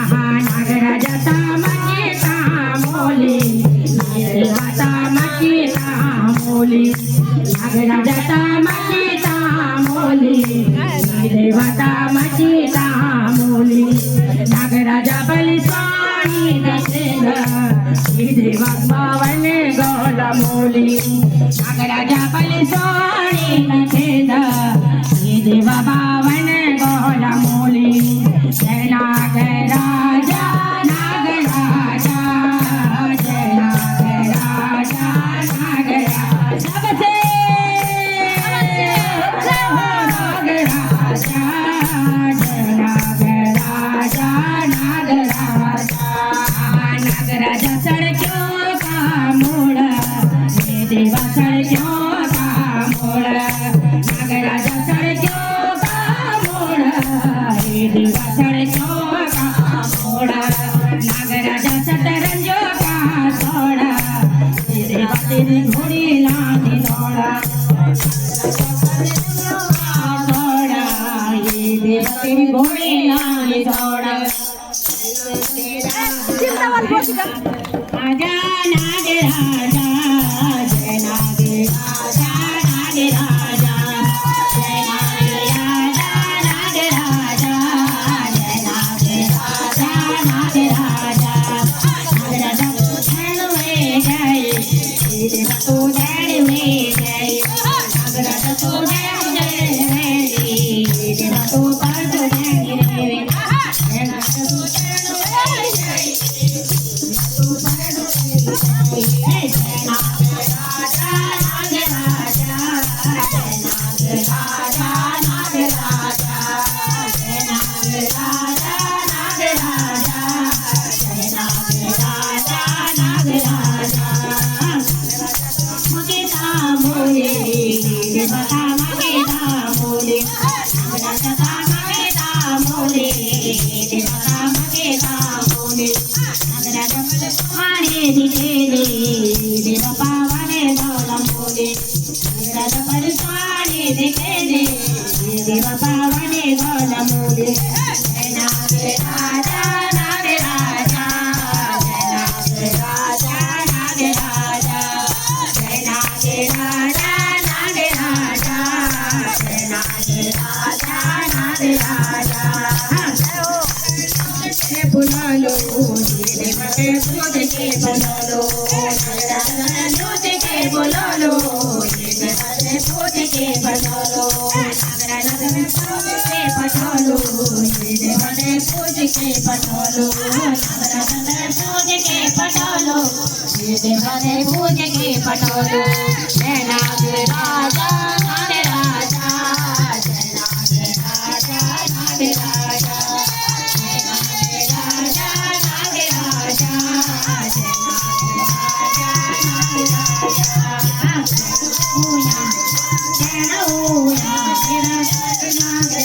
नागराजाचा मागेचा मोली देवाचा मागेचा मोली नागराजाचा मागेचा मोली देवाचा मागेचा मोली नागराजा बलिस्वामी दसेल देवा बावन गोला मोली नागराजा बलिस्वामी दसेल देवा बावन गोला मोली जय नागराजा नागराजा जय नागराजा नागराजा सबसे नागराजा जय नागराजा नागराजा नागराजा सड़कों का मोड़ देवा सड़कों का मोड़ नागराजा सड़कों का मोड़ देवा सड़कों का मोड़ नागराजा शतरंजों का सोड़ा देवा तेरी घोड़ी लानी दौड़ा दौड़ा ये देवा तेरी घोड़ी लानी दौड़ा आजा नागराजा जय नागराजा नागराजा जय नागराजा नागराजा जय नागराजा नागराजा नागराजा धनुवे जय देवा तो धनुवे जय नागराजा तो धनुवे देवा तो धनुवे देवा पावाने गौला मोले नागराजा परस्वामी दिखेले देवा पावाने गौला मोले जय नागराजा नागराजा जय नागराजा नागराजा जय नागराजा नागराजा जय नागराजा नागराजा बुला लो देवा के दूध के बना लो दूध के बोलो लो देवा के दूध के बना लो नागराजा के दूध के बना लो देवा के दूध के बना लो नागराजा के दूध के बना लो देवा के दूध के बना लो जय नागराजा